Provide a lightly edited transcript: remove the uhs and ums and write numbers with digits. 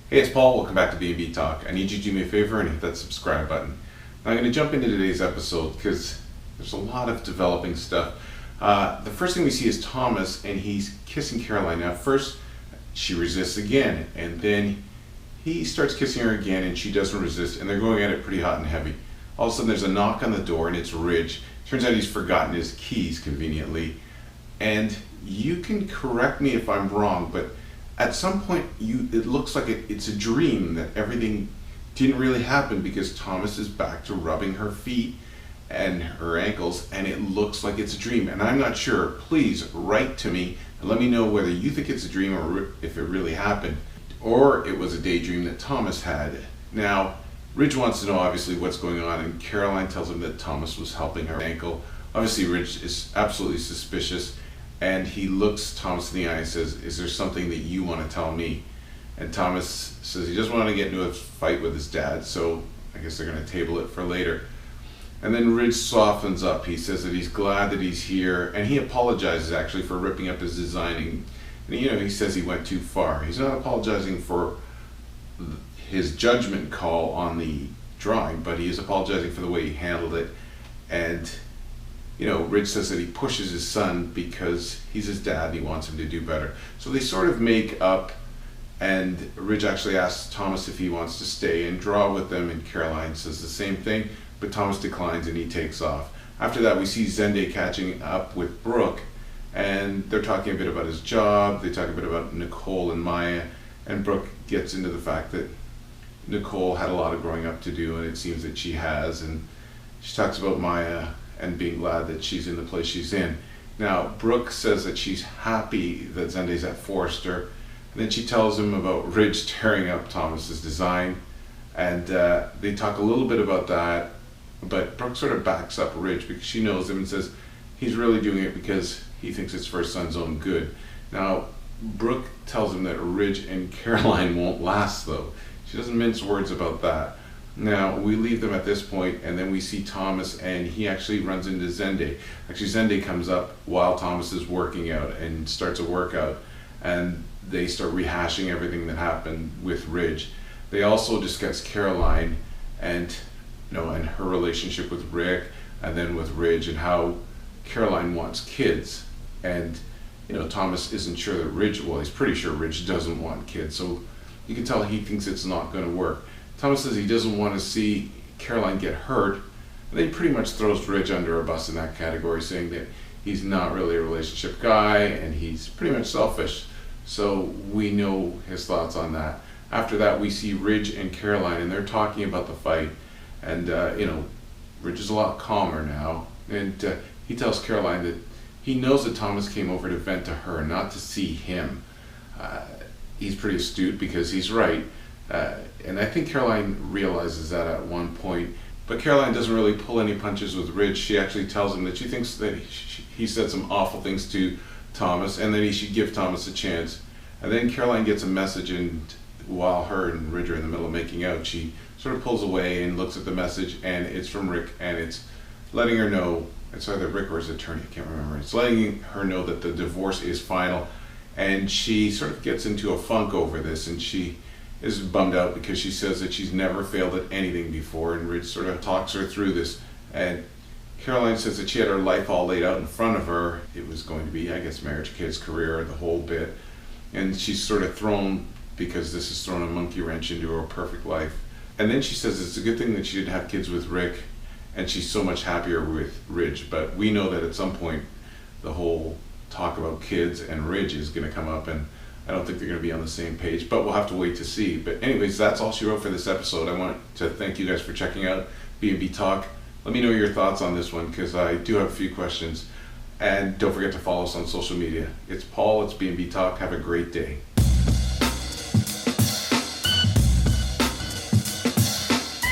Hey, it's Paul. Welcome back to B&B Talk. I need you to do me a favor and hit that subscribe button. Now, I'm going to jump into today's episode because there's a lot of developing stuff. The first thing we see is Thomas, and he's kissing Caroline. Now, first, she resists again, and then he starts kissing her again, and she doesn't resist, and they're going at it pretty hot and heavy. All of a sudden, there's a knock on the door, and it's Ridge. Turns out he's forgotten his keys conveniently. And you can correct me if I'm wrong, but at some point, it looks like it's a dream that everything didn't really happen because Thomas is back to rubbing her feet and her ankles, and it looks like it's a dream. And I'm not sure. Please write to me and let me know whether you think it's a dream or if it really happened, or it was a daydream that Thomas had. Now, Ridge wants to know obviously what's going on, and Caroline tells him that Thomas was helping her ankle. Obviously, Ridge is absolutely suspicious. And he looks Thomas in the eye and says, "Is there something that you want to tell me?" And Thomas says he doesn't want to get into a fight with his dad, so I guess they're going to table it for later. And then Ridge softens up. He says that he's glad that he's here, and he apologizes actually for ripping up his designing. And he says he went too far. He's not apologizing for his judgment call on the drawing, but he is apologizing for the way he handled it. And Ridge says that he pushes his son because he's his dad and he wants him to do better. So they sort of make up, and Ridge actually asks Thomas if he wants to stay and draw with them, and Caroline says the same thing, but Thomas declines and he takes off. After that, we see Zende catching up with Brooke, and they're talking a bit about his job. They talk a bit about Nicole and Maya, and Brooke gets into the fact that Nicole had a lot of growing up to do, and it seems that she has, and she talks about Maya and being glad that she's in the place she's in. Now, Brooke says that she's happy that Zende's at Forrester, and then she tells him about Ridge tearing up Thomas's design, and they talk a little bit about that, but Brooke sort of backs up Ridge because she knows him and says he's really doing it because he thinks it's for his son's own good. Now, Brooke tells him that Ridge and Caroline won't last, though. She doesn't mince words about that. Now, we leave them at this point, and then we see Thomas, and he actually runs into Zende. Actually, Zende comes up while Thomas is working out and starts a workout, and they start rehashing everything that happened with Ridge. They also discuss Caroline and and her relationship with Rick, and then with Ridge, and how Caroline wants kids, and Thomas isn't sure that Ridge. Well, he's pretty sure Ridge doesn't want kids, so you can tell he thinks it's not going to work. Thomas says he doesn't want to see Caroline get hurt, and then he pretty much throws Ridge under a bus in that category, saying that he's not really a relationship guy and he's pretty much selfish. So we know his thoughts on that. After that, we see Ridge and Caroline, and they're talking about the fight, and Ridge is a lot calmer now, and he tells Caroline that he knows that Thomas came over to vent to her, not to see him. He's pretty astute because he's right. And I think Caroline realizes that at one point, but Caroline doesn't really pull any punches with Ridge. She actually tells him that she thinks that he said some awful things to Thomas, and that he should give Thomas a chance. And then Caroline gets a message, and while her and Ridge are in the middle of making out, she sort of pulls away and looks at the message, and it's from Rick, and it's letting her know, it's either Rick or his attorney, I can't remember. It's letting her know that the divorce is final, and she sort of gets into a funk over this, and she is bummed out because she says that she's never failed at anything before, and Ridge sort of talks her through this, and Caroline says that she had her life all laid out in front of her. It was going to be, I guess, marriage, kids, career, the whole bit, and she's sort of thrown, because this has thrown a monkey wrench into her perfect life. And then she says it's a good thing that she didn't have kids with Rick, and she's so much happier with Ridge. But we know that at some point the whole talk about kids and Ridge is going to come up, and I don't think they're going to be on the same page, but we'll have to wait to see. But anyways, that's all she wrote for this episode. I want to thank you guys for checking out B&B Talk. Let me know your thoughts on this one, because I do have a few questions. And don't forget to follow us on social media. It's Paul, it's B&B Talk. Have a great day.